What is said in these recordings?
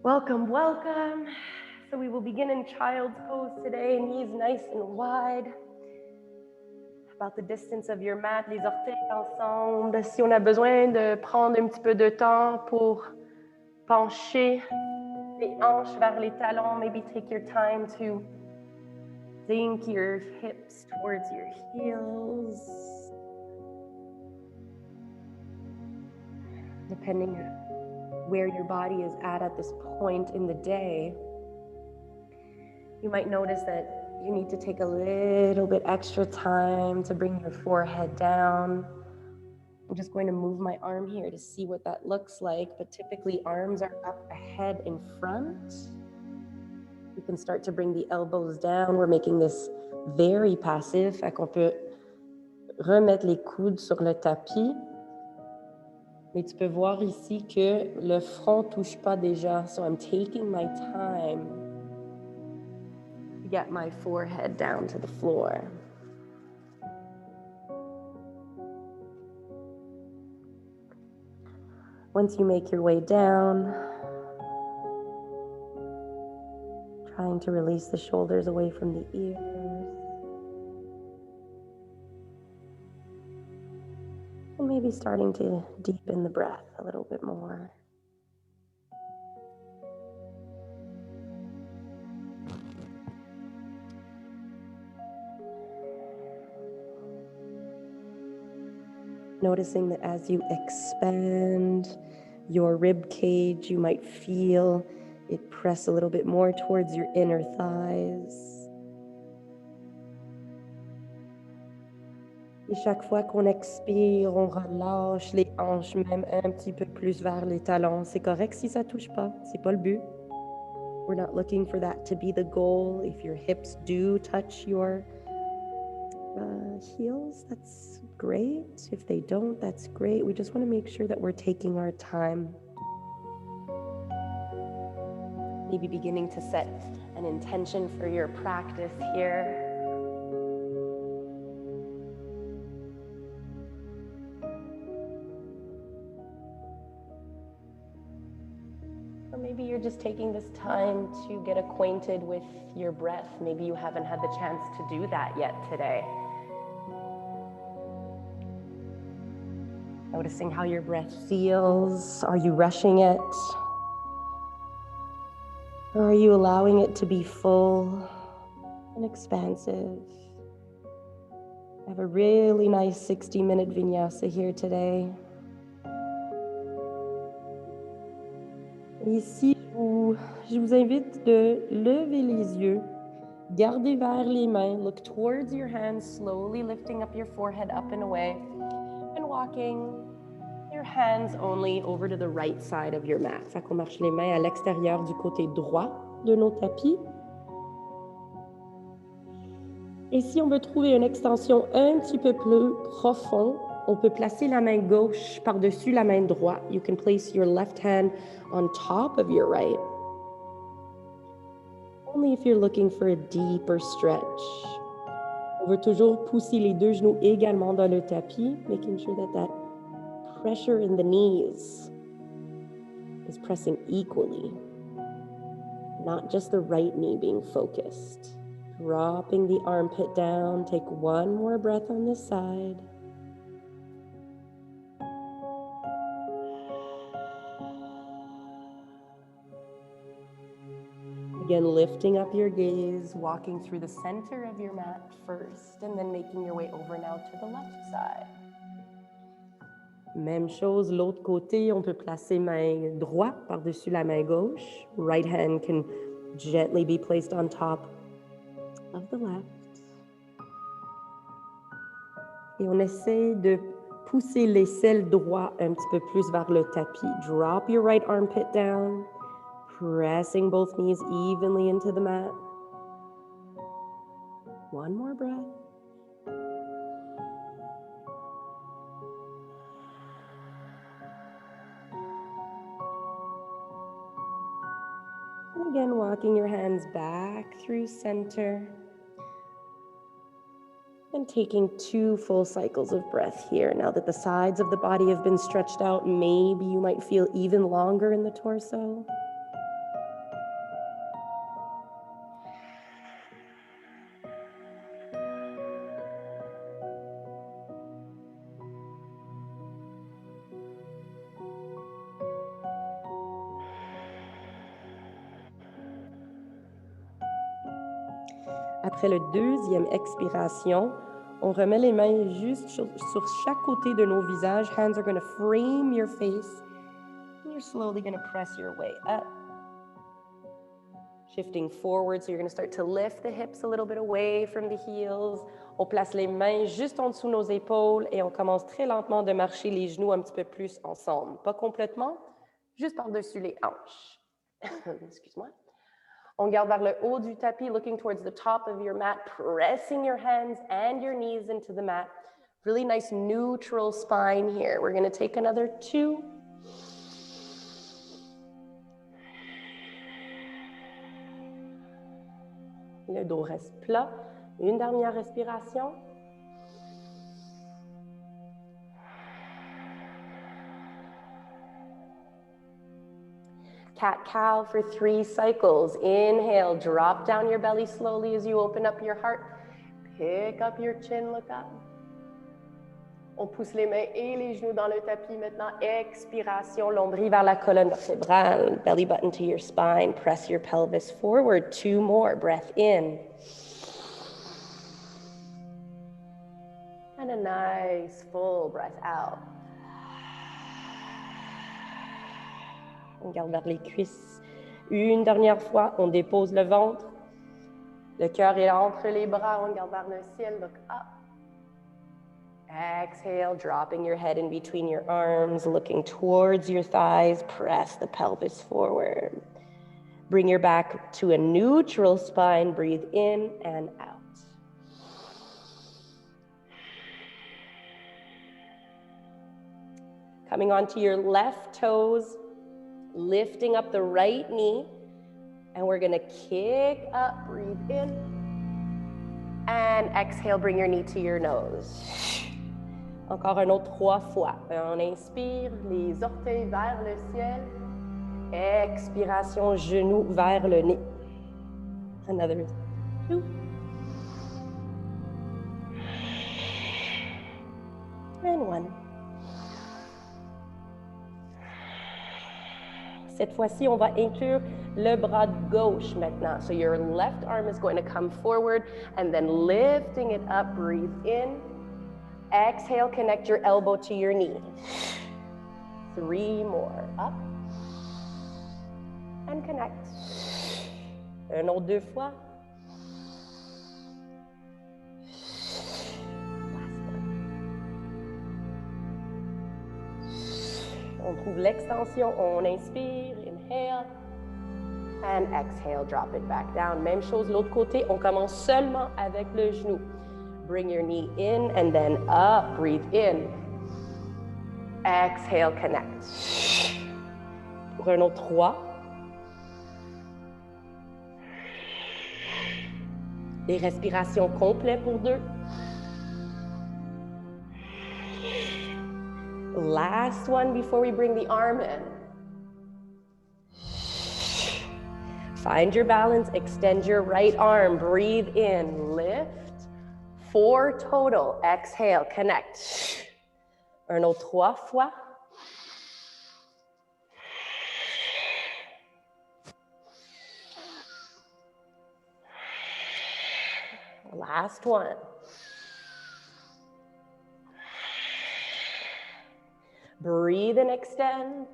Welcome, welcome. So we will begin in child's pose today, knees nice and wide. About the distance of your mat, les orteils ensemble. Si on a besoin de prendre un petit peu de temps pour pencher les hanches vers les talons, maybe take your time to sink your hips towards your heels. Depending on where your body is at this point in the day, you might notice that you need to take a little bit extra time to bring your forehead down. I'm just going to move my arm here to see what that looks like, but typically arms are up ahead in front. You can start to bring the elbows down. We're making this very passive. Fait qu'on peut remettre les coudes sur le tapis. Mais tu peux voir ici que le front ne touche pas déjà. So I'm taking my time to get my forehead down to the floor. Once you make your way down, trying to release the shoulders away from the ears. And maybe starting to deepen the breath a little bit more. Noticing that as you expand your rib cage, you might feel it press a little bit more towards your inner thighs. Et chaque fois qu'on expire, on relâche les hanches même un petit peu plus vers les talons. C'est correct si ça touche pas, c'est pas le but. We're not looking for that to be the goal. If your hips do touch your heels, that's great. If they don't, that's great. We just want to make sure that we're taking our time. Maybe beginning to set an intention for your practice here. Or maybe you're just taking this time to get acquainted with your breath. Maybe you haven't had the chance to do that yet today. Noticing how your breath feels. Are you rushing it? Or are you allowing it to be full and expansive? I have a really nice 60-minute vinyasa here today. Ici, je vous invite de lever les yeux, garder vers les mains, look towards your hands, slowly lifting up your forehead up and away, and walking your hands only over to the right side of your mat. Fait qu'on marche les mains à l'extérieur du côté droit de nos tapis. Et si on veut trouver une extension un petit peu plus profonde, on peut placer la main gauche par-dessus la main droite. You can place your left hand on top of your right. Only if you're looking for a deeper stretch. On veut toujours pousser les deux genoux également dans le tapis, making sure that pressure in the knees is pressing equally, not just the right knee being focused. Dropping the armpit down, take one more breath on this side. Again, lifting up your gaze, walking through the center of your mat first, and then making your way over now to the left side. Même chose, l'autre côté, on peut placer main droite par-dessus la main gauche. Right hand can gently be placed on top of the left. Et on essaie de pousser l'aisselle droite un petit peu plus vers le tapis. Drop your right armpit down, pressing both knees evenly into the mat. One more breath. And again, walking your hands back through center. And taking 2 full cycles of breath here. Now that the sides of the body have been stretched out, maybe you might feel even longer in the torso. Après le deuxième expiration, on remet les mains juste sur chaque côté de nos visages. Hands are going to frame your face. And you're slowly going to press your way up. Shifting forward, so you're going to start to lift the hips a little bit away from the heels. On place les mains juste en dessous nos épaules et on commence très lentement de marcher les genoux un petit peu plus ensemble. Pas complètement, juste par-dessus les hanches. Excuse-moi. On garde vers le haut du tapis, looking towards the top of your mat, pressing your hands and your knees into the mat. Really nice neutral spine here. We're going to take another 2. Le dos reste plat. Une dernière respiration. Cat-cow for 3 cycles. Inhale, drop down your belly slowly as you open up your heart. Pick up your chin, look up. On pousse les mains et les genoux dans le tapis. Maintenant, expiration, l'ombril vers la colonne vertébrale. Belly button to your spine. Press your pelvis forward. 2 more. Breath in. And a nice full breath out. On garde vers les cuisses. Une dernière fois, on dépose le ventre. Le cœur est entre les bras. On garde vers le ciel. Look up. Exhale, dropping your head in between your arms, looking towards your thighs. Press the pelvis forward. Bring your back to a neutral spine. Breathe in and out. Coming onto your left toes, lifting up the right knee, and we're going to kick up. Breathe in. And exhale, bring your knee to your nose. Encore un autre 3 fois. On inspire, les orteils vers le ciel. Expiration, genoux vers le nez. Another 2. And 1. Cette fois-ci, on va inclure le bras gauche maintenant. So your left arm is going to come forward and then lifting it up, breathe in. Exhale, connect your elbow to your knee. 3 more. Up. And connect. Un autre 2 fois. Last one. On trouve l'extension. On inspire, inhale. And exhale, drop it back down. Même chose de l'autre côté. On commence seulement avec le genou. Bring your knee in and then up. Breathe in. Exhale, connect. Pour un autre 3. Les respirations complètes pour 2. Last one before we bring the arm in. Find your balance. Extend your right arm. Breathe in. Lift. 4 total. Exhale, connect. Un autre 3 fois. Last one. Breathe and extend.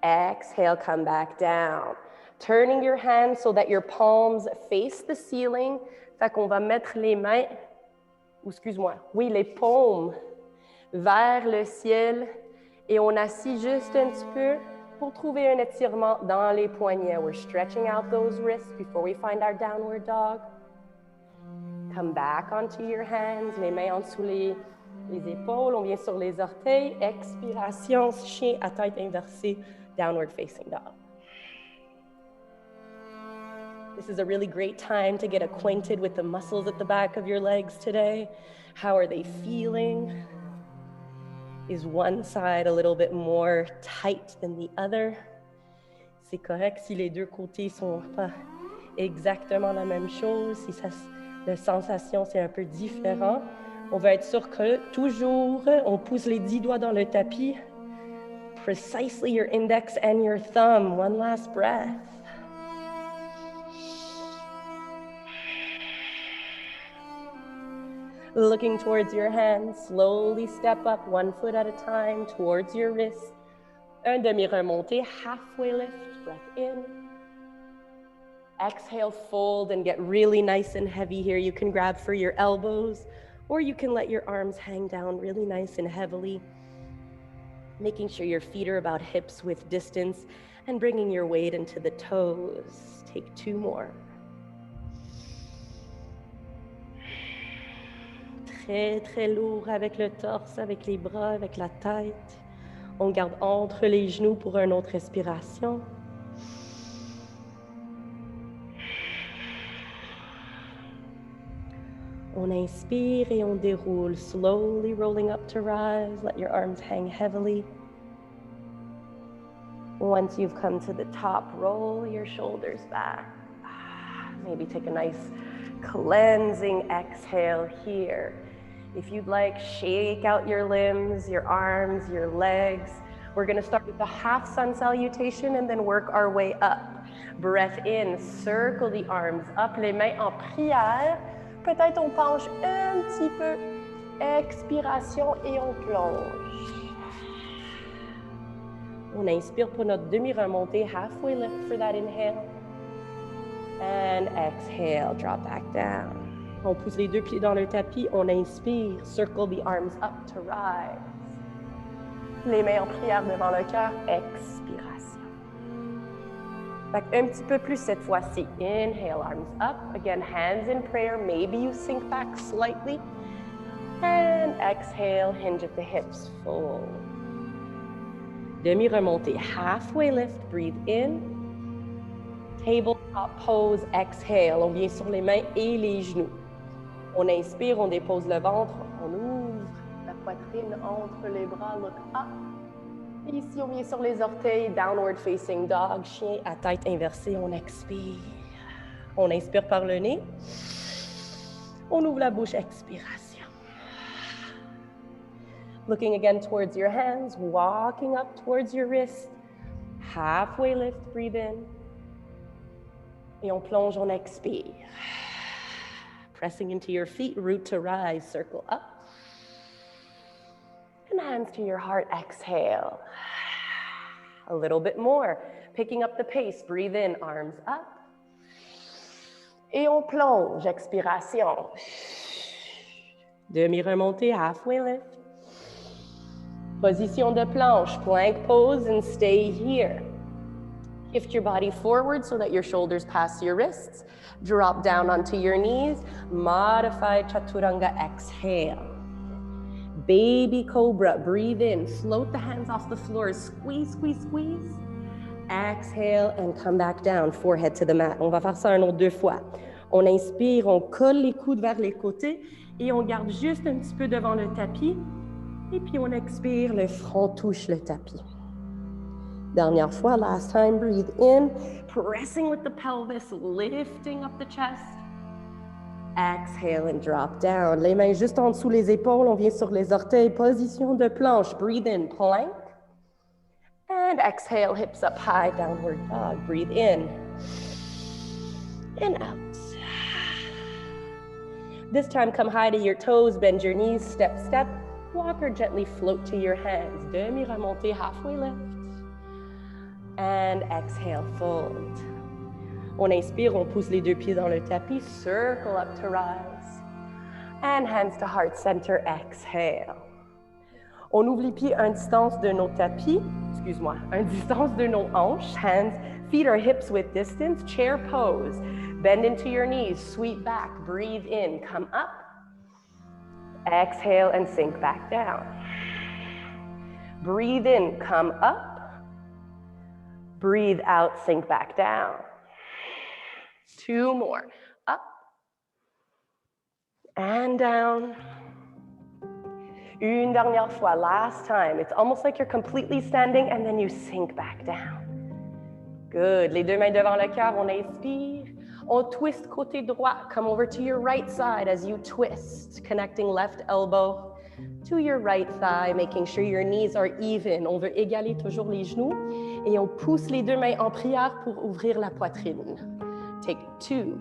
Exhale, come back down. Turning your hands so that your palms face the ceiling. Fait qu'on va mettre les mains, ou excuse-moi, oui, les paumes vers le ciel et on assit juste un petit peu pour trouver un étirement dans les poignets. We're stretching out those wrists before we find our downward dog. Come back onto your hands, les mains en dessous les épaules, on vient sur les orteils. Expiration, chien à tête inversée, downward facing dog. This is a really great time to get acquainted with the muscles at the back of your legs today. How are they feeling? Is one side a little bit more tight than the other? C'est correct si les deux côtés sont pas exactement la même chose, si la sensation c'est un peu différent. On va être sûr que toujours, on pousse les 10 doigts dans le tapis. Precisely your index and your thumb. One last breath. Looking towards your hands, slowly step up 1 foot at a time towards your wrist. Un demi-remontée, halfway lift, breath in. Exhale, fold and get really nice and heavy here. You can grab for your elbows or you can let your arms hang down really nice and heavily. Making sure your feet are about hips width distance and bringing your weight into the toes. Take 2 more. Très, très lourd avec le torse, avec les bras, avec la tête. On garde entre les genoux pour une autre respiration. On inspire et on déroule, slowly rolling up to rise. Let your arms hang heavily. Once you've come to the top, roll your shoulders back. Maybe take a nice cleansing exhale here. If you'd like, shake out your limbs, your arms, your legs. We're going to start with the half sun salutation and then work our way up. Breath in, circle the arms up, les mains en prière. Peut-être on penche un petit peu. Expiration et on plonge. On inspire pour notre demi-remontée, halfway lift for that inhale. And exhale, drop back down. On pousse les 2 pieds dans le tapis, on inspire, circle the arms up to rise. Les mains en prière devant le cœur, expiration. Fait un petit peu plus cette fois-ci. Inhale, arms up. Again, hands in prayer. Maybe you sink back slightly. And exhale, hinge at the hips, fold. Demi-remontée, halfway lift, breathe in. Tabletop pose, exhale. On vient sur les mains et les genoux. On inspire, on dépose le ventre, on ouvre la poitrine entre les bras, look up. Et ici, on vient sur les orteils, downward facing dog, chien à tête inversée, on expire. On inspire par le nez. On ouvre la bouche, expiration. Looking again towards your hands, walking up towards your wrist. Halfway lift, breathe in. Et on plonge, on expire. Pressing into your feet, root to rise, circle up. And hands to your heart, exhale. A little bit more. Picking up the pace, breathe in, arms up. Et on plonge, expiration. Demi-remontée, halfway lift. Position de planche, plank pose, and stay here. Shift your body forward so that your shoulders pass your wrists. Drop down onto your knees. Modified chaturanga, exhale. Baby cobra, breathe in. Float the hands off the floor. Squeeze, squeeze, squeeze. Exhale and come back down, forehead to the mat. On va faire ça un autre 2 fois. On inspire, on colle les coudes vers les côtés et on garde juste un petit peu devant le tapis. Et puis on expire, le front touche le tapis. Dernière fois, last time, breathe in, pressing with the pelvis, lifting up the chest. Exhale and drop down. Les mains juste en dessous les épaules, on vient sur les orteils, position de planche. Breathe in, plank. And exhale, hips up high, downward dog. Breathe in and out. This time, come high to your toes, bend your knees, step, step. Walk or gently float to your hands. Demi-remontée, halfway lift. And exhale, fold. On inspire, on pousse les 2 pieds dans le tapis, circle up to rise. And hands to heart center, exhale. On ouvre les pieds à distance de nos tapis, à distance de nos hanches, hands, feet are hips width distance, chair pose. Bend into your knees, sweep back, breathe in, come up. Exhale and sink back down. Breathe in, come up. Breathe out, sink back down. 2 more. Up and down. Une dernière fois, last time. It's almost like you're completely standing and then you sink back down. Good. Les 2 mains devant le cœur, on inspire. On twist côté droit. Come over to your right side as you twist, connecting left elbow to your right thigh, making sure your knees are even. On veut égaler toujours les genoux et on pousse les 2 mains en prière pour ouvrir la poitrine. Take 2.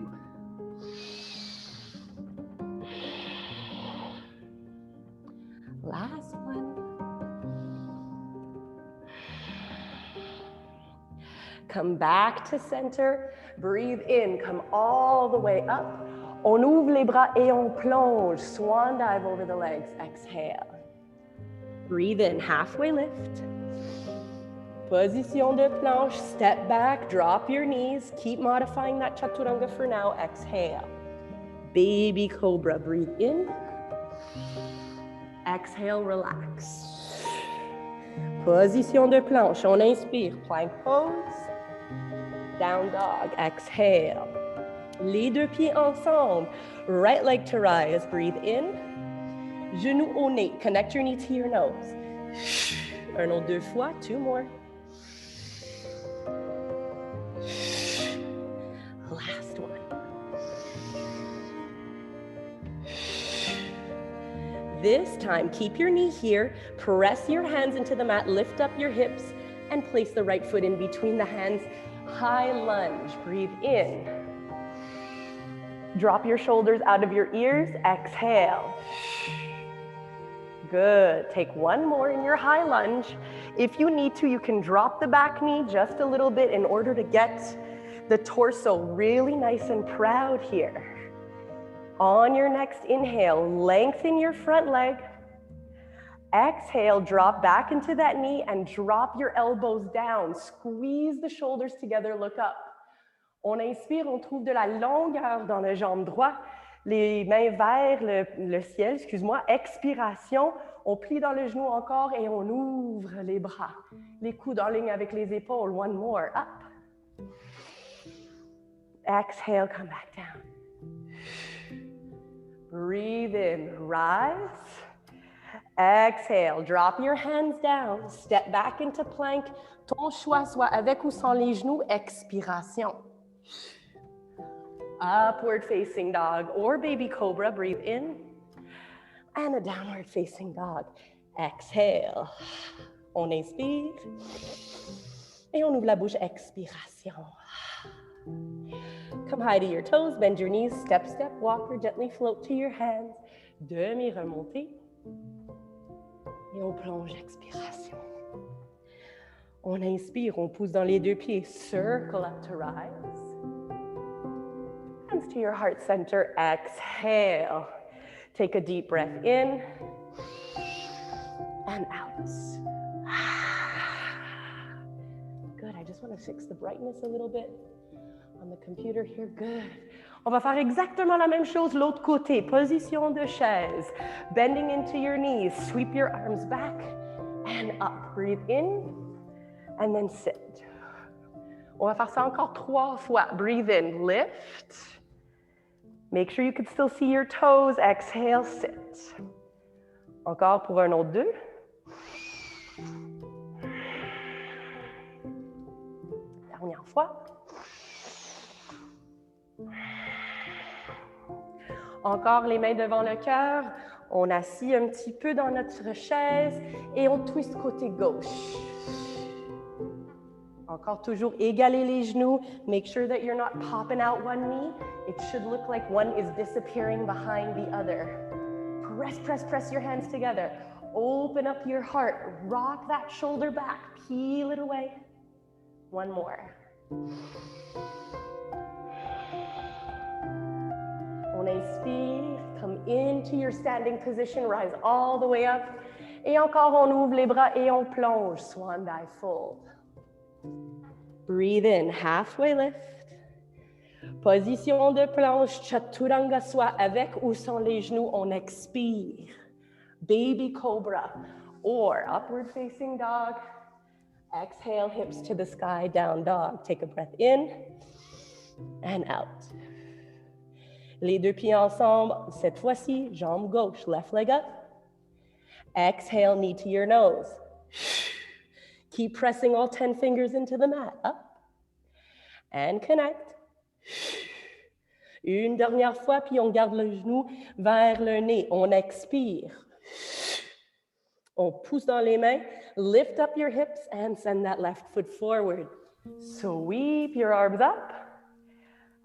Come back to center. Breathe in, come all the way up. On ouvre les bras et on plonge. Swan dive over the legs. Exhale. Breathe in, halfway lift. Position de planche, step back, drop your knees. Keep modifying that chaturanga for now. Exhale. Baby cobra, breathe in. Exhale, relax. Position de planche, on inspire, plank pose. Down dog, exhale. Les deux pieds ensemble, right leg to rise, breathe in. Genou au nez, connect your knee to your nose. Un autre 2 fois, 2 more. Last one. This time, keep your knee here, press your hands into the mat, lift up your hips, and place the right foot in between the hands. High lunge, breathe in. Drop your shoulders out of your ears, exhale. Good, take one more in your high lunge. If you need to, you can drop the back knee just a little bit in order to get the torso really nice and proud here. On your next inhale, lengthen your front leg. Exhale, drop back into that knee and drop your elbows down. Squeeze the shoulders together, look up. On inspire, on trouve de la longueur dans le jambe droit. Les mains vers le ciel, excuse-moi. Expiration, on plie dans le genou encore et on ouvre les bras. Les coudes en ligne avec les épaules. One more, up. Exhale, come back down. Breathe in, rise. Exhale, drop your hands down. Step back into plank. Ton choix, soit avec ou sans les genoux. Expiration. Upward facing dog or baby cobra. Breathe in. And a downward facing dog. Exhale. On inspire. Et on ouvre la bouche. Expiration. Come high to your toes, bend your knees, step, step, walk or gently float to your hands. Demi-remontée. Et on plonge, expiration. On inspire, on pousse dans les deux pieds, circle up to rise. Hands to your heart center, exhale. Take a deep breath in and out. Good, I just want to fix the brightness a little bit. On the computer here, good. On va faire exactement la même chose l'autre côté. Position de chaise. Bending into your knees. Sweep your arms back and up. Breathe in and then sit. On va faire ça encore 3 fois. Breathe in, lift. Make sure you can still see your toes. Exhale, sit. Encore pour un autre 2. Dernière fois. Encore les mains devant le cœur, on assit un petit peu dans notre chaise et on twist côté gauche. Encore toujours égaler les genoux. Make sure that you're not popping out one knee. It should look like one is disappearing behind the other. Press, press, press your hands together. Open up your heart. Rock that shoulder back. Peel it away. One more. On inspire, come into your standing position, rise all the way up. Et encore, on ouvre les bras et on plonge, swan dive fold. Breathe in, halfway lift. Position de planche, chaturanga, soit avec ou sans les genoux, on expire. Baby cobra or upward facing dog. Exhale, hips to the sky, down dog. Take a breath in and out. Les deux pieds ensemble, cette fois-ci, jambe gauche, left leg up. Exhale, knee to your nose. Keep pressing all 10 fingers into the mat, up. And connect. Une dernière fois, puis on garde le genou vers le nez. On expire. On pousse dans les mains. Lift up your hips and send that left foot forward. Sweep your arms up.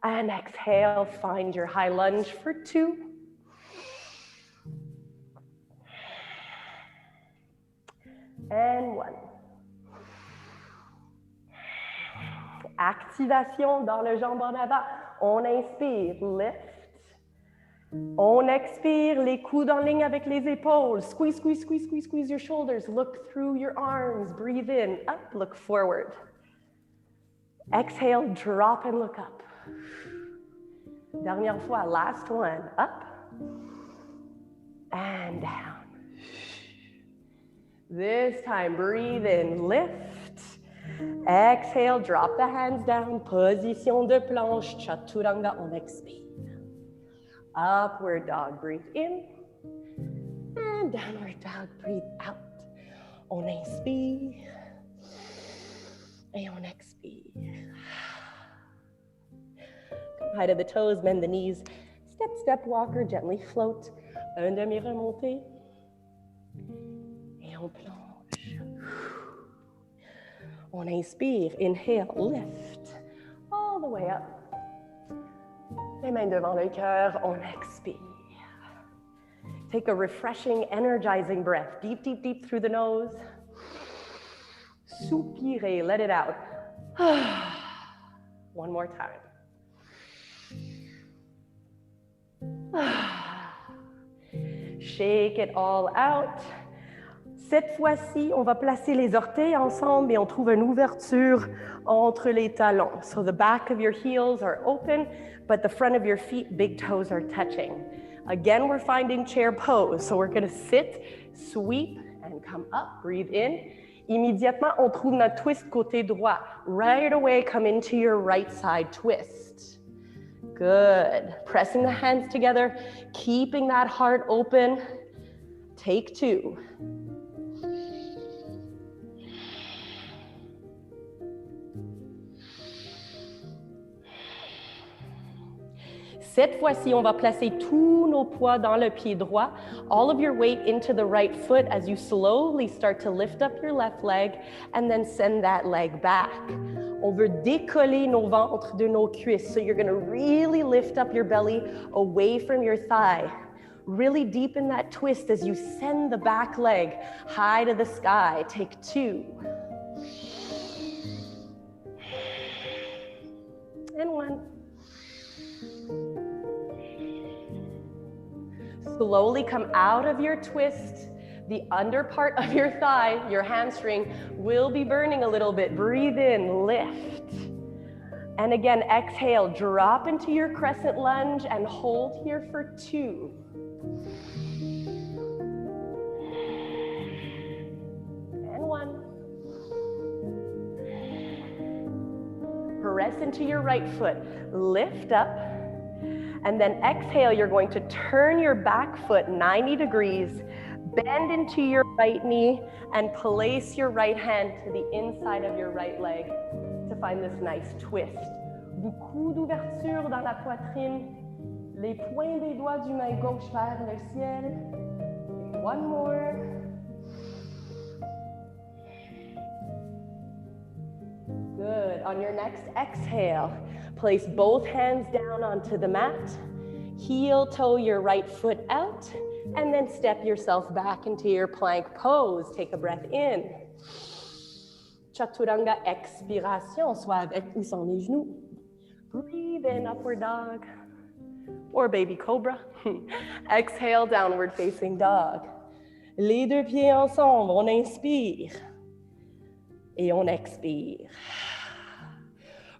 And exhale, find your high lunge for 2. And 1. Activation dans le jambe en avant. On inspire, lift. On expire, les coudes en ligne avec les épaules. Squeeze, squeeze, squeeze, squeeze, squeeze your shoulders. Look through your arms. Breathe in, up, look forward. Exhale, drop and look up. Dernière fois, last one. Up and down. This time, breathe in, lift. Exhale, drop the hands down. Position de planche, chaturanga, on expire. Upward dog, breathe in. And downward dog, breathe out. On inspire. Et on expire. Come high to the toes, bend the knees. Step, step, walker, gently float. Un demi-remonté. Et on plonge. On inspire, inhale, lift. All the way up. Les mains devant le cœur, on expire. Take a refreshing, energizing breath. Deep, deep, deep through the nose. Soupirez, let it out. One more time. Shake it all out. Cette fois-ci, on va placer les orteils ensemble et on trouve une ouverture entre les talons. So the back of your heels are open, but the front of your feet, big toes are touching. Again, we're finding chair pose. So we're gonna sit, sweep, and come up, breathe in. Immédiatement, on trouve notre twist côté droit. Right away, come into your right side twist. Good. Pressing the hands together, keeping that heart open. Take two. Cette fois-ci, on va placer tous nos poids dans le pied droit, all of your weight into the right foot as you slowly start to lift up your left leg and then send that leg back. On veut décoller nos ventres de nos cuisses, so you're gonna really lift up your belly away from your thigh. Really deepen that twist as you send the back leg high to the sky. Take two. And one. Slowly come out of your twist. The under part of your thigh, your hamstring, will be burning a little bit. Breathe in, lift. And again, exhale, drop into your crescent lunge and hold here for two. And one. Press into your right foot, lift up. And then exhale, you're going to turn your back foot 90 degrees, bend into your right knee, and place your right hand to the inside of your right leg to find this nice twist. Beaucoup d'ouverture dans la poitrine, les points des doigts du main gauche vers le ciel. One more. Good. On your next exhale, place both hands down onto the mat, heel toe your right foot out, and then step yourself back into your plank pose. Take a breath in. Chaturanga, expiration, soit avec ou sans les genoux. Breathe in, upward dog, or baby cobra. Exhale, downward facing dog. Les deux pieds ensemble, on inspire. Et on expire.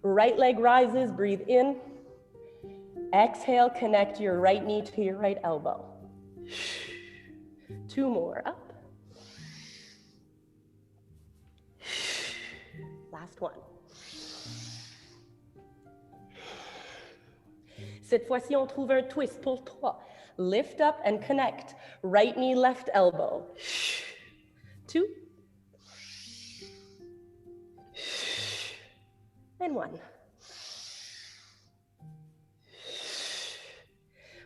Right leg rises, breathe in. Exhale, connect your right knee to your right elbow. Two more, up. Last one. Cette fois-ci, on trouve un twist pour trois. Lift up and connect. Right knee, left elbow. Two. And one.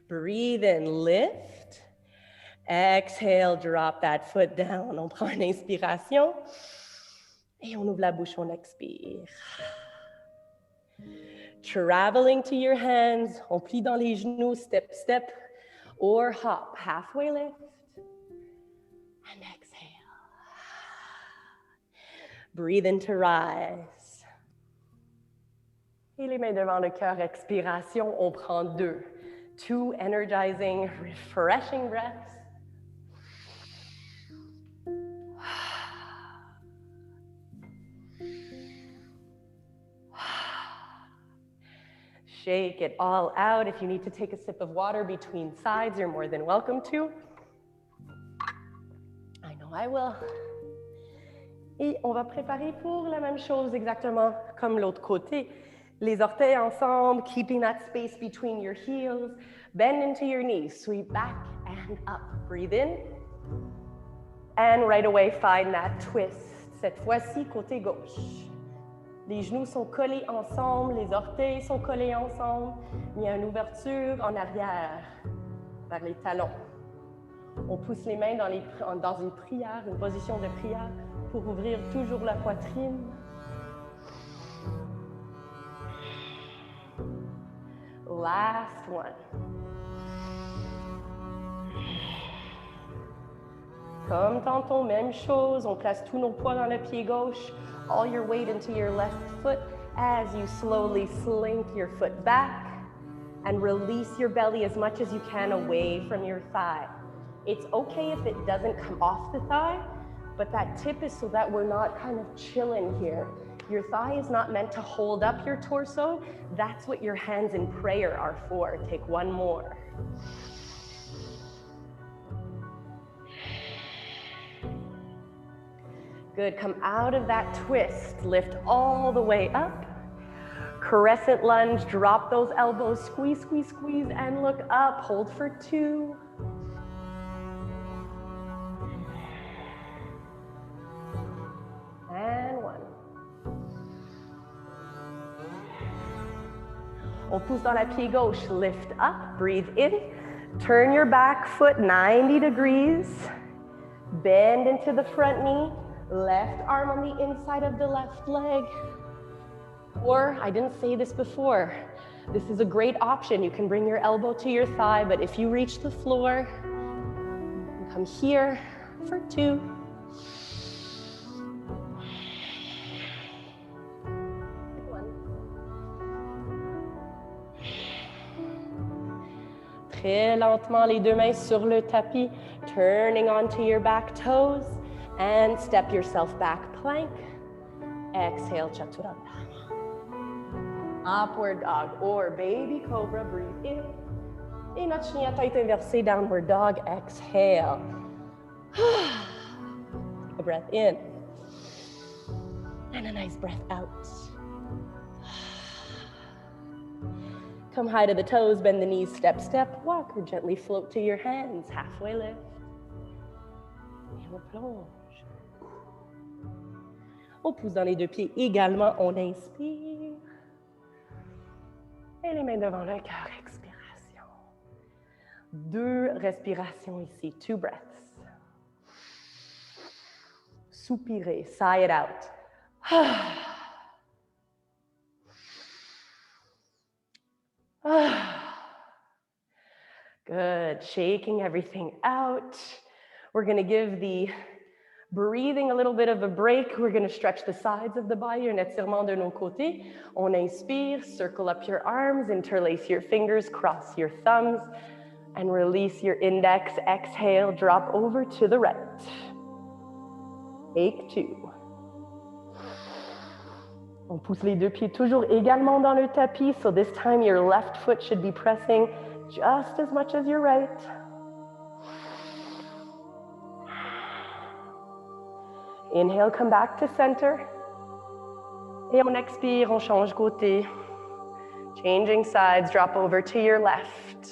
Breathe in, lift. Exhale, drop that foot down. On prend une inspiration. Et on ouvre la bouche, on expire. Traveling to your hands, on plie dans les genoux, step, step, or hop. Halfway lift. And exhale. Breathe in to rise. Et les mains devant le cœur, expiration, on prend 2. 2 energizing, refreshing breaths. Shake it all out. If you need to take a sip of water between sides, you're more than welcome to. I know I will. Et on va préparer pour la même chose exactement comme l'autre côté. Les orteils ensemble, keeping that space between your heels. Bend into your knees, sweep back and up. Breathe in. And right away, find that twist. Cette fois-ci, côté gauche. Les genoux sont collés ensemble, les orteils sont collés ensemble. Il y a une ouverture en arrière, vers les talons. On pousse les mains dans une prière, une position de prière, pour ouvrir toujours la poitrine. Last one. Comme tantôt, même chose, on place tous nos poids dans le pied gauche, all your weight into your left foot as you slowly slink your foot back and release your belly as much as you can away from your thigh. It's okay if it doesn't come off the thigh, but that tip is so that we're not kind of chilling here. Your thigh is not meant to hold up your torso. That's what your hands in prayer are for. Take one more. Good, come out of that twist, lift all the way up. Crescent lunge, drop those elbows, squeeze, squeeze, squeeze, and look up. Hold for 2. And 1. On pousse dans la pied gauche, lift up, breathe in. Turn your back foot 90 degrees. Bend into the front knee. Left arm on the inside of the left leg. Or, I didn't say this before, this is a great option. You can bring your elbow to your thigh, but if you reach the floor, come here for 2. Très lentement, les 2 mains sur le tapis, turning onto your back toes. And step yourself back, plank. Exhale, chaturanga. Upward dog or baby cobra, breathe in. Et notre chien à tête inversée, downward dog, exhale. Take a breath in. And a nice breath out. Come high to the toes, bend the knees, step, step, walk, or gently float to your hands, halfway lift. Et on plonge. On pousse dans les 2 pieds également, on inspire. Et les mains devant le cœur, expiration. 2 respirations ici, 2 breaths. Soupirez, sigh it out. Good, shaking everything out. We're going to give the breathing a little bit of a break. We're going to stretch the sides of the body, un étirement de nos côtés. On inspire, circle up your arms, interlace your fingers, cross your thumbs, and release your index. Exhale, drop over to the right. Take 2. On pousse les 2 pieds toujours également dans le tapis, so this time your left foot should be pressing just as much as your right. Inhale, come back to center. Et on expire, on change côté. Changing sides, drop over to your left.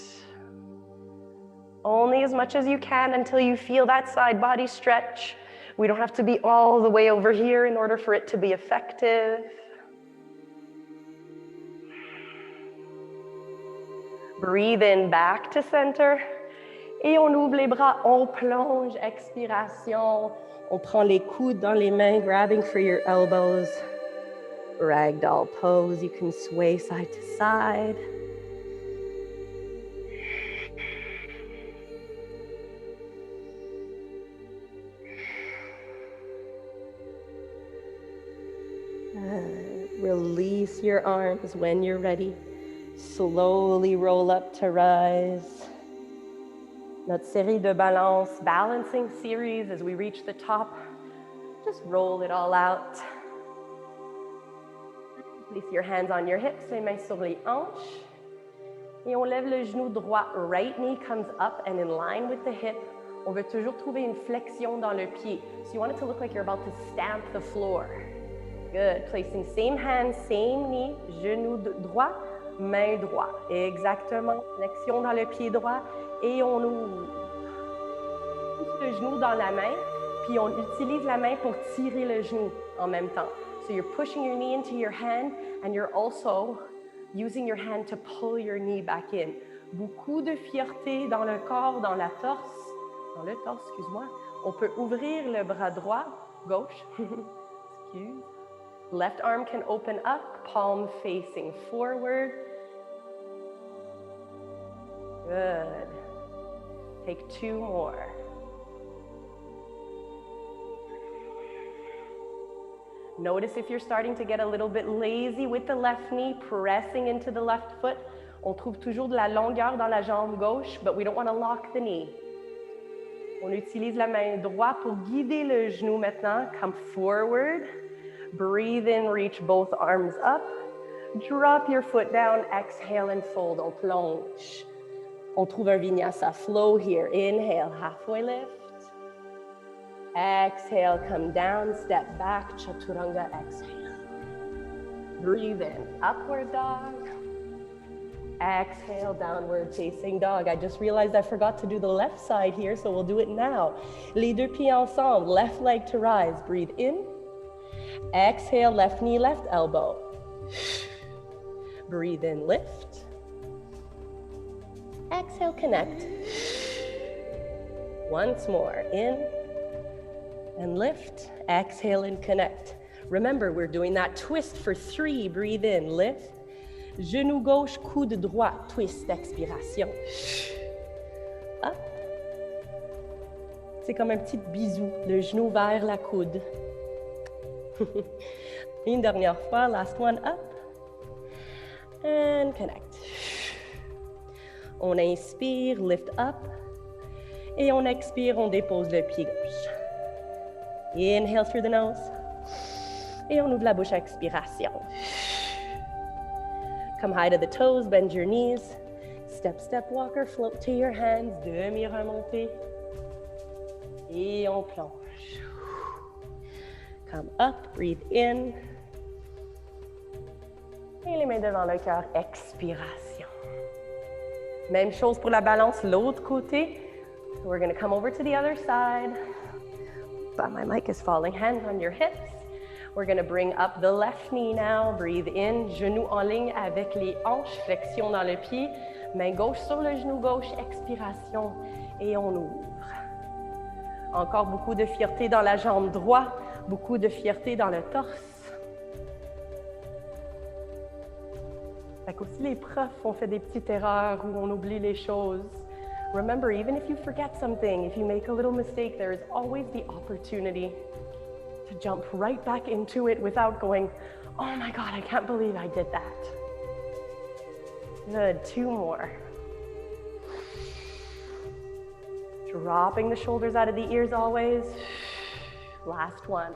Only as much as you can until you feel that side body stretch. We don't have to be all the way over here in order for it to be effective. Breathe in back to center. Et on ouvre les bras, on plonge, expiration. On prend les coudes dans les mains, grabbing for your elbows. Ragdoll pose, you can sway side to side. Release your arms when you're ready. Slowly roll up to rise. Notre série de balance, balancing series as we reach the top. Just roll it all out. Place your hands on your hips, les mains sur les hanches. Et on lève le genou droit. Right knee comes up and in line with the hip. On veut toujours trouver une flexion dans le pied. So you want it to look like you're about to stamp the floor. Good. Placing same hand, same knee, genou droit, main droit. Exactement. Flexion dans le pied droit. Et on ouvre. Pousse le genou dans la main. Puis on utilise la main pour tirer le genou en même temps. So you're pushing your knee into your hand and you're also using your hand to pull your knee back in. Beaucoup de fierté dans le corps, dans le torse, excuse-moi. On peut ouvrir le bras droit, gauche, excuse. Left arm can open up, palm facing forward. Good. Take 2 more. Notice if you're starting to get a little bit lazy with the left knee, pressing into the left foot. On trouve toujours de la longueur dans la jambe gauche, but we don't want to lock the knee. On utilise la main droite pour guider le genou maintenant. Come forward. Breathe in, reach both arms up. Drop your foot down, exhale and fold. On plonge. On trouve un Vinyasa flow here. Inhale, halfway lift. Exhale, come down, step back, Chaturanga, exhale. Breathe in, upward dog. Exhale, downward facing dog. I just realized I forgot to do the left side here, so we'll do it now. Les deux pieds ensemble, left leg to rise. Breathe in. Exhale, left knee, left elbow. Breathe in, lift. Exhale, connect. Once more, in. And lift, exhale and connect. Remember, we're doing that twist for 3. Breathe in, lift. Genou gauche, coude droit, twist, expiration. Up. C'est comme un petit bisou, le genou vers la coude. Une dernière fois, last one, up. And connect. On inspire, lift up. Et on expire, on dépose le pied gauche. Inhale through the nose. Et on ouvre la bouche, expiration. Come high to the toes, bend your knees. Step, step, walker, float to your hands. Demi-remontée. Et on plonge. Come up, breathe in. Et les mains devant le cœur, expiration. Même chose pour la balance, l'autre côté. So we're going to come over to the other side. But my mic is falling. Hands on your hips. We're going to bring up the left knee now. Breathe in, genou en ligne avec les hanches, flexion dans le pied. Main gauche sur le genou gauche, expiration. Et on ouvre. Encore beaucoup de fierté dans la jambe droite, beaucoup de fierté dans le torse. Fait qu'aussi les profs, on fait des petites erreurs où on oublie les choses. Remember, even if you forget something, if you make a little mistake, there is always the opportunity to jump right back into it without going, oh my God, I can't believe I did that. Good, 2 more. Dropping the shoulders out of the ears always. Last one.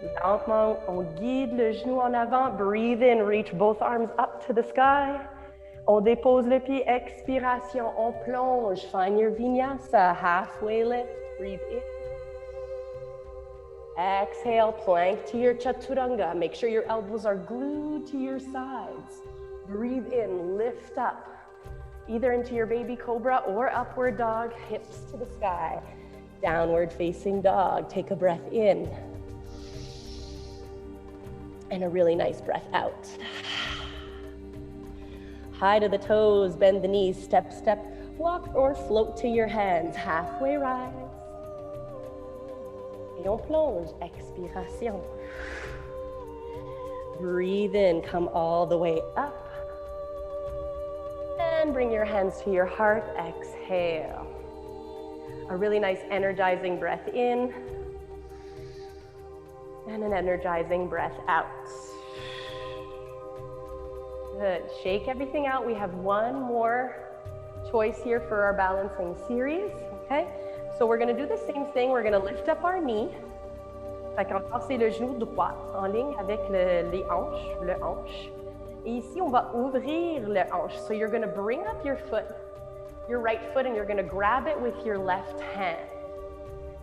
Lentement, on guide le genou en avant. Breathe in, reach both arms up to the sky. On dépose le pied, expiration. On plonge, find your Vinyasa. Halfway lift, breathe in. Exhale, plank to your Chaturanga. Make sure your elbows are glued to your sides. Breathe in, lift up. Either into your baby cobra or upward dog, hips to the sky. Downward facing dog. Take a breath in. And a really nice breath out. High to the toes, bend the knees, step, step, walk or float to your hands. Halfway rise. Et on plonge, expiration. Breathe in, come all the way up. And bring your hands to your heart, exhale. A really nice energizing breath in and an energizing breath out. Good. Shake everything out. We have one more choice here for our balancing series. Okay? So we're going to do the same thing. We're going to lift up our knee. Fait qu'encore, c'est le genou droit en ligne avec les hanches, le hanche. Et ici, on va ouvrir le hanche. So you're going to bring up your foot, your right foot, and you're going to grab it with your left hand.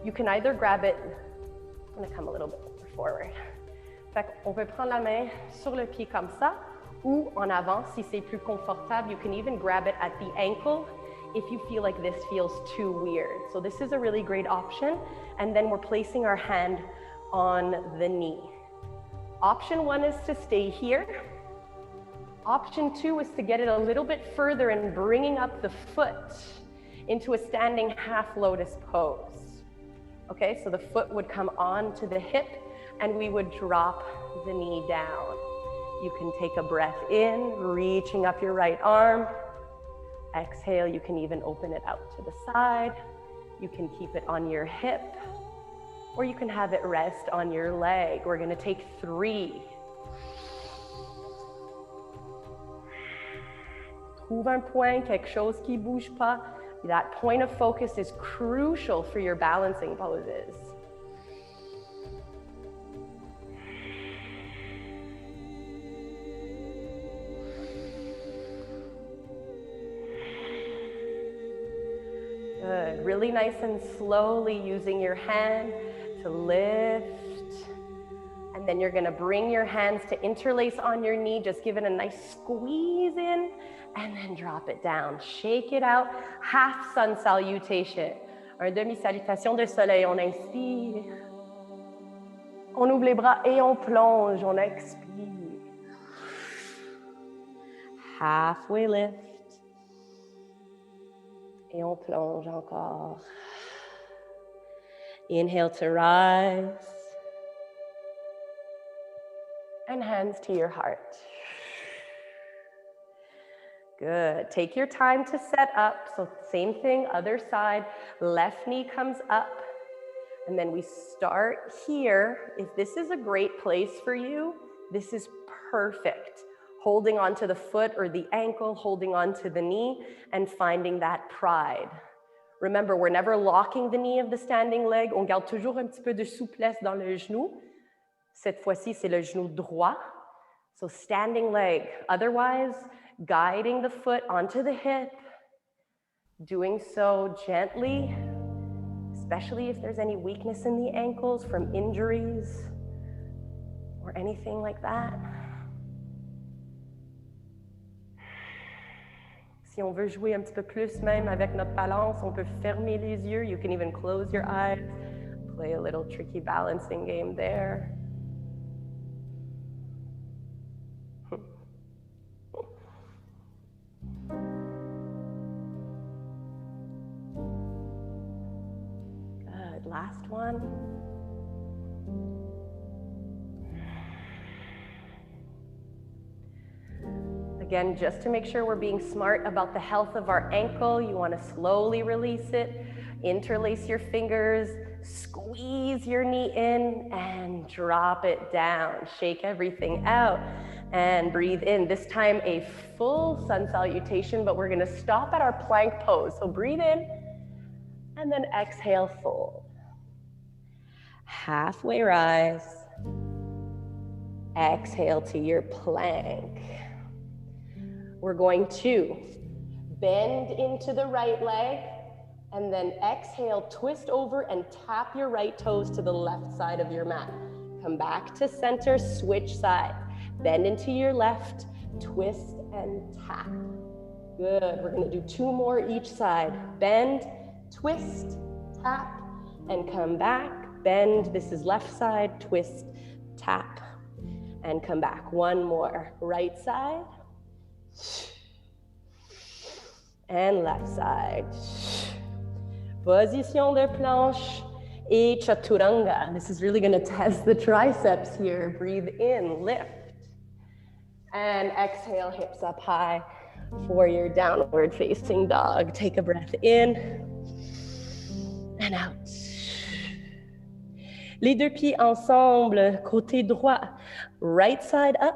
You can either grab it, I'm going to come a little bit more forward. Fait qu'on peut prendre la main sur le pied comme ça, ou en avant si c'est plus confortable. You can even grab it at the ankle if you feel like this feels too weird. So this is a really great option. And then we're placing our hand on the knee. Option one is to stay here. Option two is to get it a little bit further and bringing up the foot into a standing half lotus pose. Okay, so the foot would come onto the hip and we would drop the knee down. You can take a breath in, reaching up your right arm. Exhale, you can even open it out to the side. You can keep it on your hip, or you can have it rest on your leg. We're gonna take 3. Trouve un point, quelque chose qui bouge pas. That point of focus is crucial for your balancing poses. Good. Really nice and slowly using your hand to lift. And then you're going to bring your hands to interlace on your knee. Just give it a nice squeeze in and then drop it down. Shake it out. Half sun salutation. Un demi-salutation de soleil. On inspire. On ouvre les bras et on plonge. On expire. Halfway lift. Et on plonge encore. Inhale to rise. And hands to your heart. Good. Take your time to set up. So same thing, other side. Left knee comes up. And then we start here. If this is a great place for you, this is perfect. Holding onto the foot or the ankle, holding onto the knee, and finding that pride. Remember, we're never locking the knee of the standing leg. On garde toujours un petit peu de souplesse dans le genou. Cette fois-ci, c'est le genou droit. So standing leg. Otherwise, guiding the foot onto the hip. Doing so gently, especially if there's any weakness in the ankles from injuries or anything like that. Si on veut jouer un petit peu plus même avec notre balance, on peut fermer les yeux. You can even close your eyes. Play a little tricky balancing game there. Good, last one. Again, just to make sure we're being smart about the health of our ankle, you want to slowly release it, interlace your fingers, squeeze your knee in, and drop it down. Shake everything out and breathe in. This time a full sun salutation, but we're going to stop at our plank pose. So breathe in, and then exhale, fold. Halfway rise. Exhale to your plank. We're going to bend into the right leg and then exhale, twist over and tap your right toes to the left side of your mat. Come back to center, switch sides. Bend into your left, twist and tap. Good, we're gonna do 2 more each side. Bend, twist, tap, and come back. Bend, this is left side, twist, tap, and come back. 1 more, right side. And left side. Position de planche et chaturanga. This is really going to test the triceps here. Breathe in, lift. And exhale, hips up high for your downward facing dog. Take a breath in. and out. Les deux pieds ensemble, côté droit, right side up.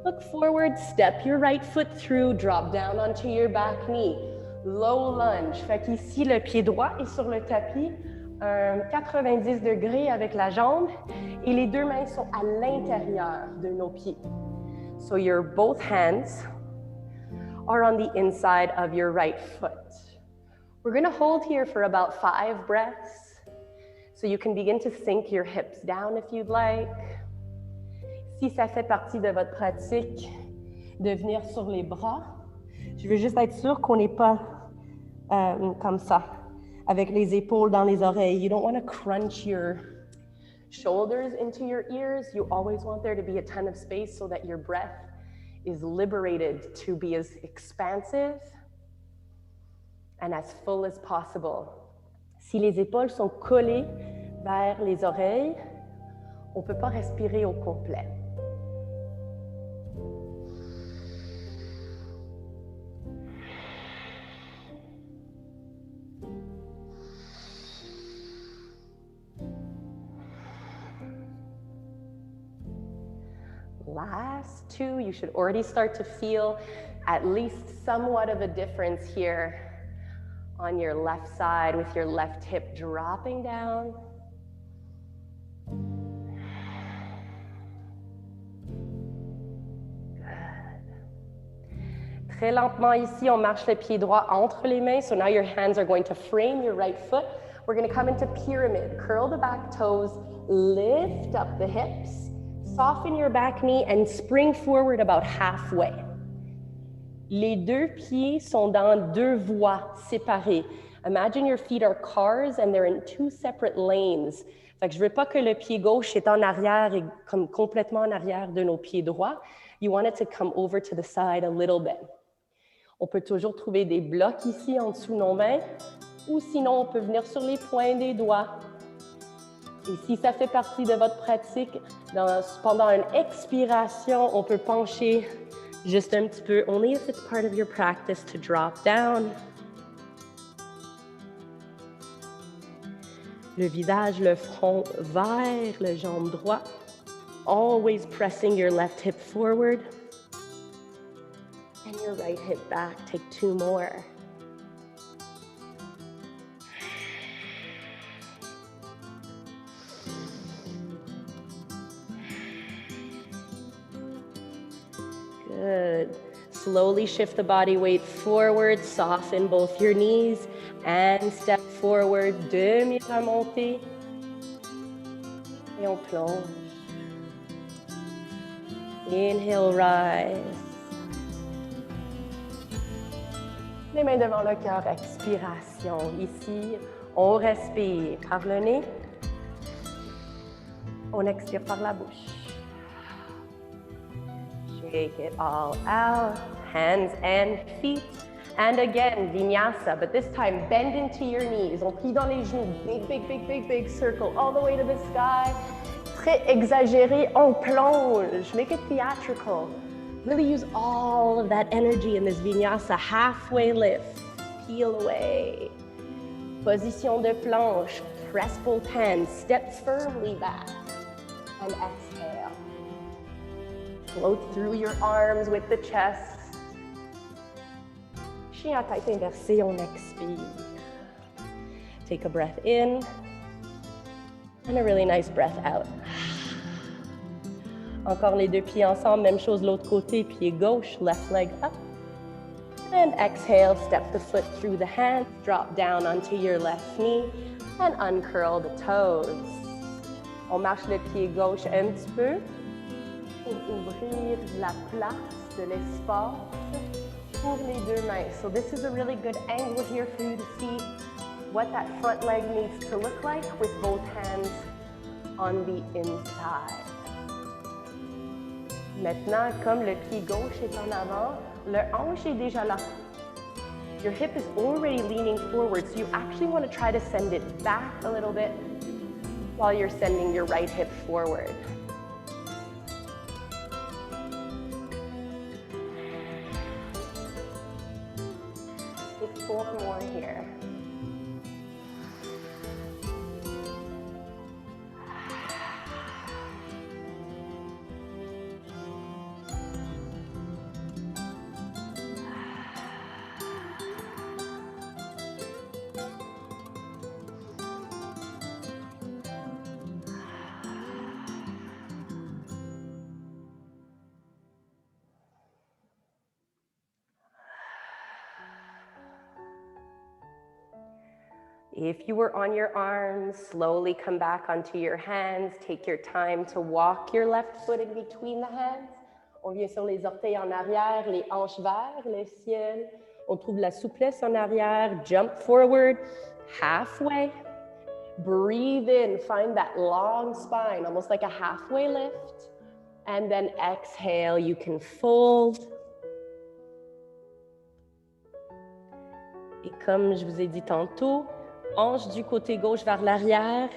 Look forward, step your right foot through, drop down onto your back knee. Low lunge. Fait qu'ici, le pied droit est sur le tapis, 90 degrés avec la jambe, et les deux mains sont à l'intérieur de nos pieds. So your both hands are on the inside of your right foot. We're going to hold here for about 5 breaths. So you can begin to sink your hips down if you'd like. Si ça fait partie de votre pratique de venir sur les bras, je veux juste être sûre qu'on n'est pas comme ça, avec les épaules dans les oreilles. You don't want to crunch your shoulders into your ears. You always want there to be a ton of space so that your breath is liberated to be as expansive and as full as possible. Si les épaules sont collées vers les oreilles, on ne peut pas respirer au complet. Last 2, you should already start to feel at least somewhat of a difference here on your left side with your left hip dropping down. Good. Très lentement ici, on marche le pied droit entre les mains. So now your hands are going to frame your right foot. We're going to come into pyramid. Curl the back toes, lift up the hips, soften your back knee, and spring forward about halfway. Les deux pieds sont dans deux voies séparées. Imagine your feet are cars and they're in 2 separate lanes. Fait que je veux pas que le pied gauche est en arrière et comme complètement en arrière de nos pieds droits. You want it to come over to the side a little bit. On peut toujours trouver des blocs ici en dessous de nos mains, ou sinon on peut venir sur les points des doigts. Et si ça fait partie de votre pratique, pendant une expiration, on peut pencher juste un petit peu, only if it's part of your practice to drop down. Le visage, le front vers le jambe droit. Always pressing your left hip forward. And your right hip back. Take 2 more. Good. Slowly shift the body weight forward, soften both your knees, and step forward, demi-remontée. Et on plonge. Inhale, rise. Les mains devant le cœur, expiration. Ici, on respire par le nez. On expire par la bouche. Shake it all out, hands and feet. And again, Vinyasa, but this time bend into your knees. On plie dans les genoux, big, big, big, big, big circle all the way to the sky. Très exagéré, on plonge. Make it theatrical. Really use all of that energy in this Vinyasa. Halfway lift, peel away. Position de planche, press both hands, step firmly back, and exhale. Float through your arms with the chest. Chien à tête inversée, on expire. Take a breath in, and a really nice breath out. Encore les deux pieds ensemble, même chose l'autre côté, pied gauche, left leg up. And exhale, step the foot through the hands, drop down onto your left knee, and uncurl the toes. On marche le pied gauche un petit peu pour ouvrir la place de l'espace pour les deux mains. So this is a really good angle here for you to see what that front leg needs to look like with both hands on the inside. Maintenant, comme le pied gauche est en avant, le hanche est déjà là. Your hip is already leaning forward, so you actually want to try to send it back a little bit while you're sending your right hip forward. Take 4 more here. If you were on your arms, slowly come back onto your hands. Take your time to walk your left foot in between the hands. On vient sur les orteils en arrière, les hanches vers le ciel. On trouve la souplesse en arrière. Jump forward, halfway. Breathe in, find that long spine, almost like a halfway lift. And then exhale, you can fold. Et comme je vous ai dit tantôt, hanche du côté gauche vers l'arrière,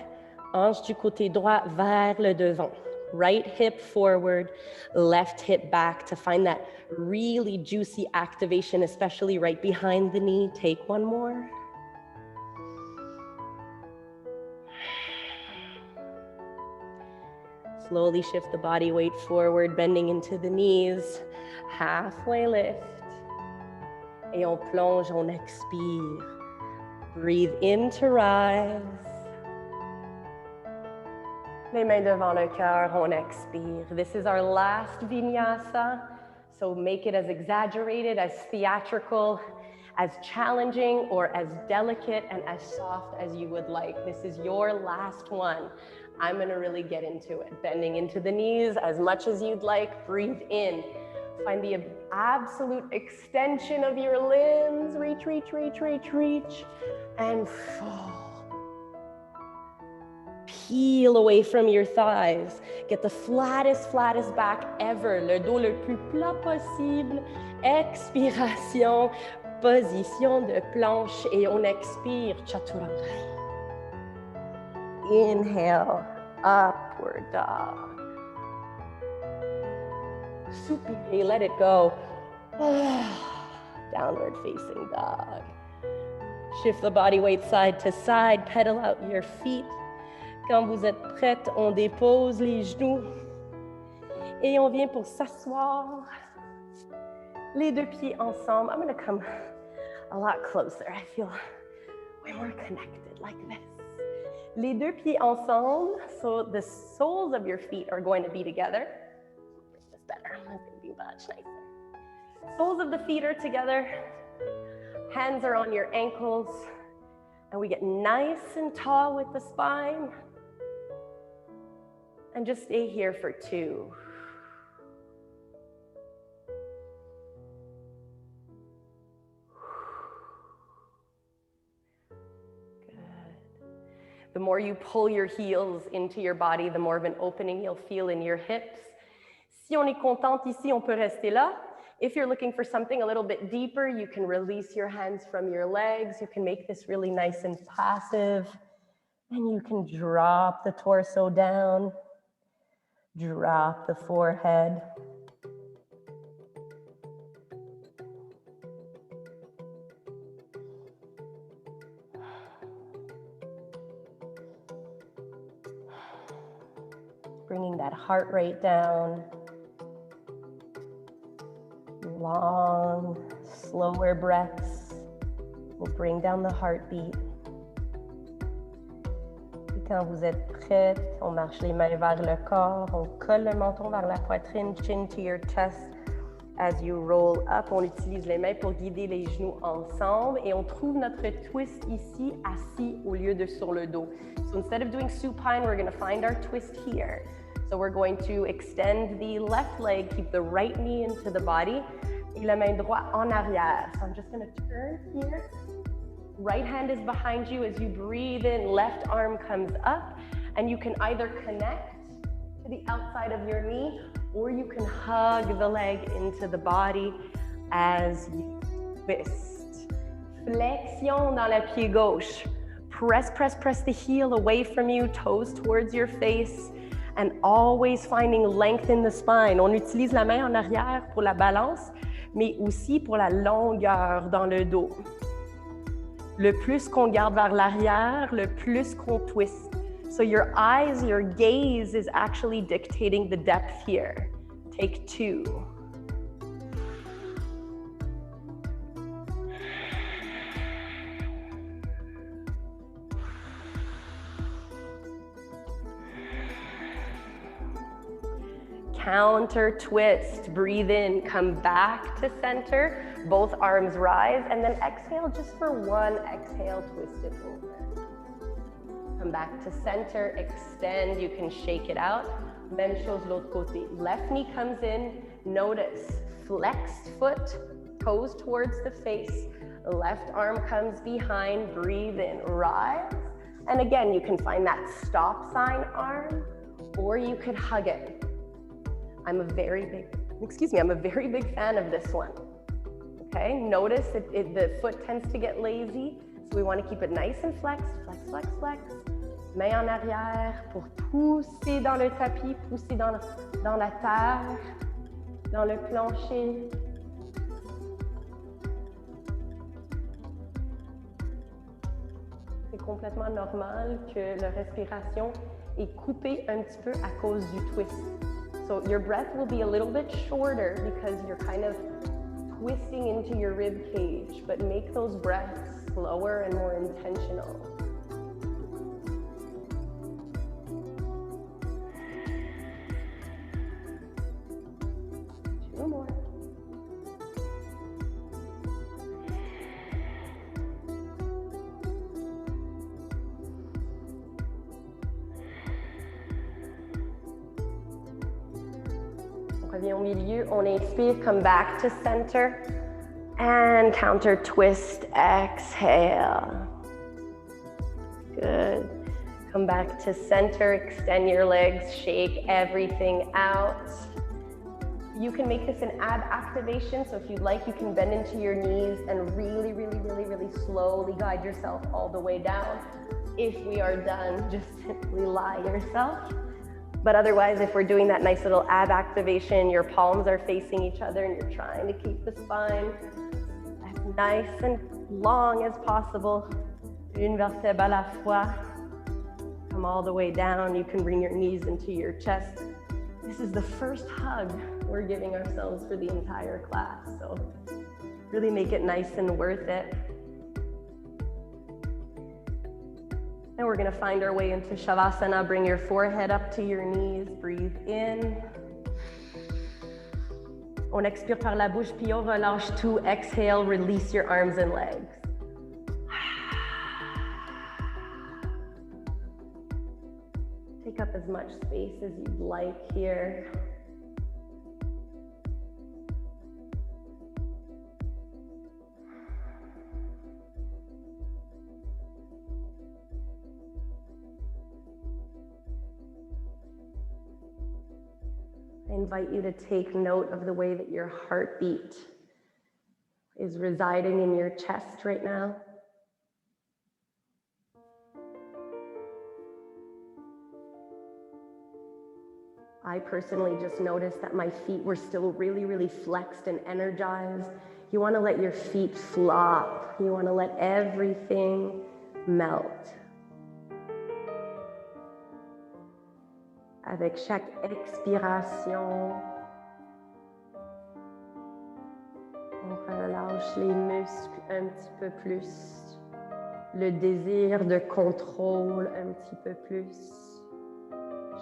hanche du côté droit vers le devant. Right hip forward, left hip back to find that really juicy activation, especially right behind the knee. Take one more. Slowly shift the body weight forward, bending into the knees. Halfway lift. Et on plonge, on expire. Breathe in to rise. Les mains devant le cœur, on expire. This is our last vinyasa, so make it as exaggerated, as theatrical, as challenging, or as delicate and as soft as you would like. This is your last one. I'm gonna really get into it. Bending into the knees as much as you'd like. Breathe in. Find the absolute extension of your limbs. Reach, reach, reach, reach, reach. And fall. Peel away from your thighs. Get the flattest back ever. Le dos le plus plat possible. Expiration. Position de planche. Et on expire. Chaturanga. Inhale. Upward dog. Soupirez, let it go. Downward facing dog. Shift the body weight side to side, pedal out your feet. Quand vous êtes prête, on dépose les genoux. Et on vient pour s'asseoir. Les deux pieds ensemble. I'm gonna come a lot closer. I feel way more connected like this. Les deux pieds ensemble, so the soles of your feet are going to be together. Better. It's going to be much nicer. Soles of the feet are together. Hands are on your ankles. And we get nice and tall with the spine. And just stay here for 2. Good. The more you pull your heels into your body, the more of an opening you'll feel in your hips. Si on est contente ici, on peut rester là. If you're looking for something a little bit deeper, you can release your hands from your legs. You can make this really nice and passive. And you can drop the torso down. Drop the forehead. Bringing that heart rate down. Long, slower breaths will bring down the heartbeat. Et quand vous êtes prête, on marche les mains vers le corps, on colle le menton vers la poitrine, chin to your chest. As you roll up, on utilise les mains pour guider les genoux ensemble et on trouve notre twist ici, assis au lieu de sur le dos. So instead of doing supine, we're going to find our twist here. So we're going to extend the left leg, keep the right knee into the body, et la main droite en arrière. So I'm just going to turn here. Right hand is behind you as you breathe in, left arm comes up, and you can either connect to the outside of your knee, or you can hug the leg into the body as you twist. Flexion dans la pied gauche. Press, press, press the heel away from you, toes towards your face. And always finding length in the spine. On utilise la main en arrière pour la balance, mais aussi pour la longueur dans le dos. Le plus qu'on garde vers l'arrière, le plus qu'on twist. So your eyes, your gaze is actually dictating the depth here. Take 2. Counter twist, breathe in, come back to center, both arms rise, and then exhale just for 1 exhale, twist it over. come back to center, extend, you can shake it out. Même chose l'autre côté. Left knee comes in, notice, flexed foot, toes towards the face. Left arm comes behind, breathe in, rise. And again, you can find that stop sign arm, or you could hug it. I'm a very big fan of this one. Okay, notice the foot tends to get lazy, so we want to keep it nice and flex, flex, flex, flex. Main en arrière pour pousser dans le tapis, pousser dans la terre, dans le plancher. C'est complètement normal que la respiration est coupée un petit peu à cause du twist. So your breath will be a little bit shorter because you're kind of twisting into your rib cage, but make those breaths slower and more intentional. Two more. On revient au milieu, on inspire, come back to center, and counter twist, exhale. Good. Come back to center, extend your legs, shake everything out. You can make this an ab activation, so if you'd like, you can bend into your knees and really, really, really, really slowly guide yourself all the way down. If we are done, just simply lie yourself. But otherwise, if we're doing that nice little ab activation, your palms are facing each other and you're trying to keep the spine as nice and long as possible. Une vertèbre à la fois. Come all the way down. You can bring your knees into your chest. This is the first hug we're giving ourselves for the entire class. So really make it nice and worth it. And we're gonna find our way into Shavasana. Bring your forehead up to your knees, breathe in. On expire par la bouche, puis on relâche tout. Exhale, release your arms and legs. Take up as much space as you'd like here. I invite you to take note of the way that your heartbeat is residing in your chest right now. I personally just noticed that my feet were still really, really flexed and energized. You want to let your feet flop. You want to let everything melt. Avec chaque expiration, on relâche les muscles un petit peu plus, le désir de contrôle un petit peu plus.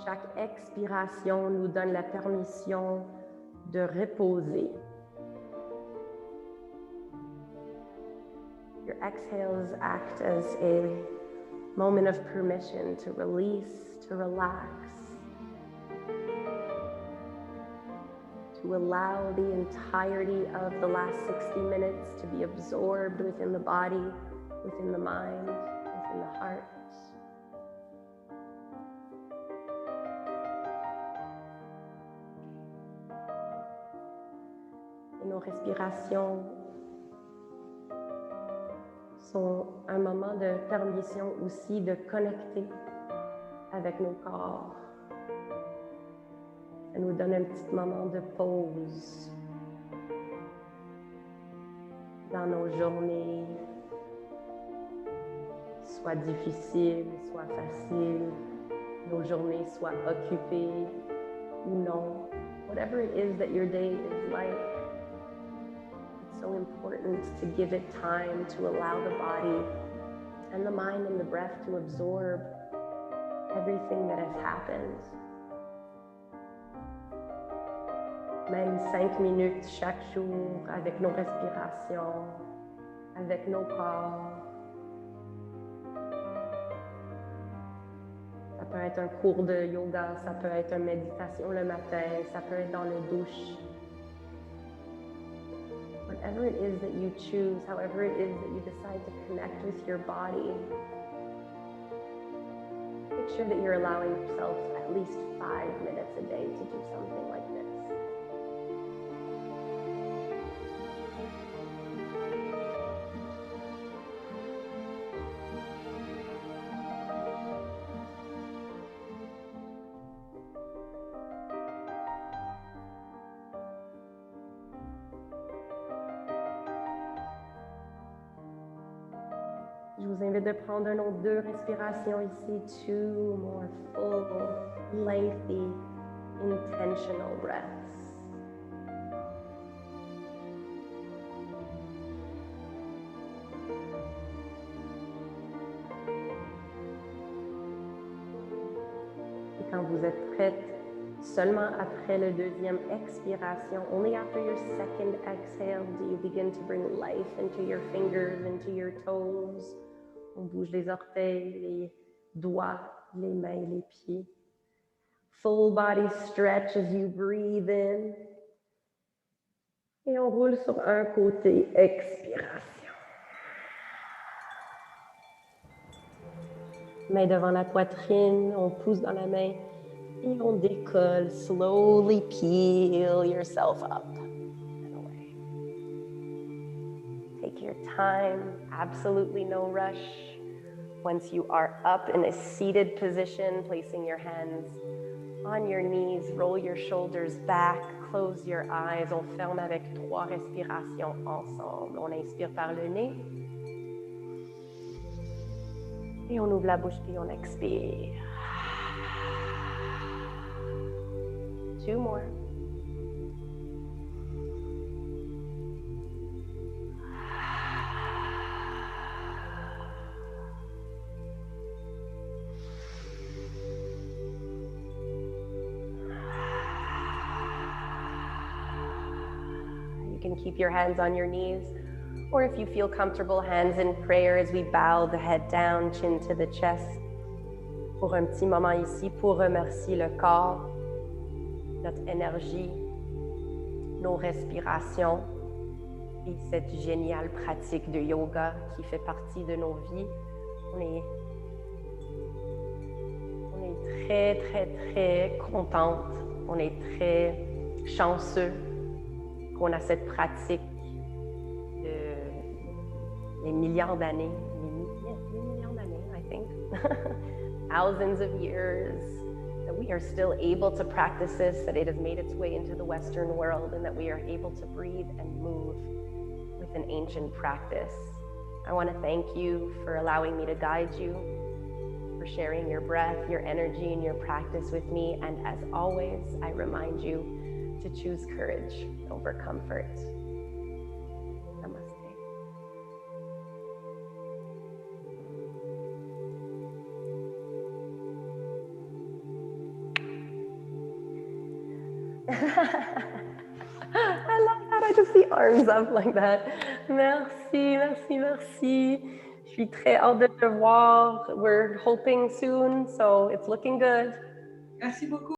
Chaque expiration nous donne la permission de reposer. Your exhales act as a moment of permission to release, to relax. To allow the entirety of the last 60 minutes to be absorbed within the body, within the mind, within the heart. Et nos respirations sont un moment de permission aussi de connecter avec nos corps. Ça nous donne un petit moment de pause dans nos journées, soit difficiles, soit faciles, nos journées soient occupées ou non. Whatever it is that your day is like, it's so important to give it time to allow the body and the mind and the breath to absorb everything that has happened. Même 5 minutes chaque jour avec nos respirations, avec nos corps. peut être un cours de yoga, ça peut être une méditation le matin, ça peut être dans la douche. Whatever it is that you choose, however it is that you decide to connect with your body, make sure that you're allowing yourself at least 5 minutes a day to do something like this. Je vous invite de prendre un autre 2 respirations ici. 2 more full, lengthy, intentional breaths. Et quand vous êtes prête, seulement après le deuxième expiration, only after your second exhale, do you begin to bring life into your fingers, into your toes. On bouge les orteils, les doigts, les mains, les pieds. Full body stretch as you breathe in. Et on roule sur un côté, expiration. Main devant la poitrine, on pousse dans la main et on décolle. Slowly peel yourself up and away. Take your time, absolutely no rush. Once you are up in a seated position, placing your hands on your knees, roll your shoulders back, close your eyes. On ferme avec 3 respirations ensemble. On inspire par le nez. Et on ouvre la bouche, puis on expire. 2 more. You can keep your hands on your knees, or if you feel comfortable, hands in prayer as we bow the head down, chin to the chest. Pour un petit moment ici, pour remercier le corps, notre énergie, nos respirations et cette géniale pratique de yoga qui fait partie de nos vies. On est très, très, très contente. On est très chanceux qu'on a cette pratique de les milliards d'années, les millions d'années, I think, thousands of years, that we are still able to practice this, that it has made its way into the Western world, and that we are able to breathe and move with an ancient practice. I want to thank you for allowing me to guide you, for sharing your breath, your energy, and your practice with me. And as always, I remind you to choose courage over comfort. Namaste. I love that. I just see arms up like that. Merci, merci, merci. Je suis très hâte de te voir. We're hoping soon, so it's looking good. Merci beaucoup.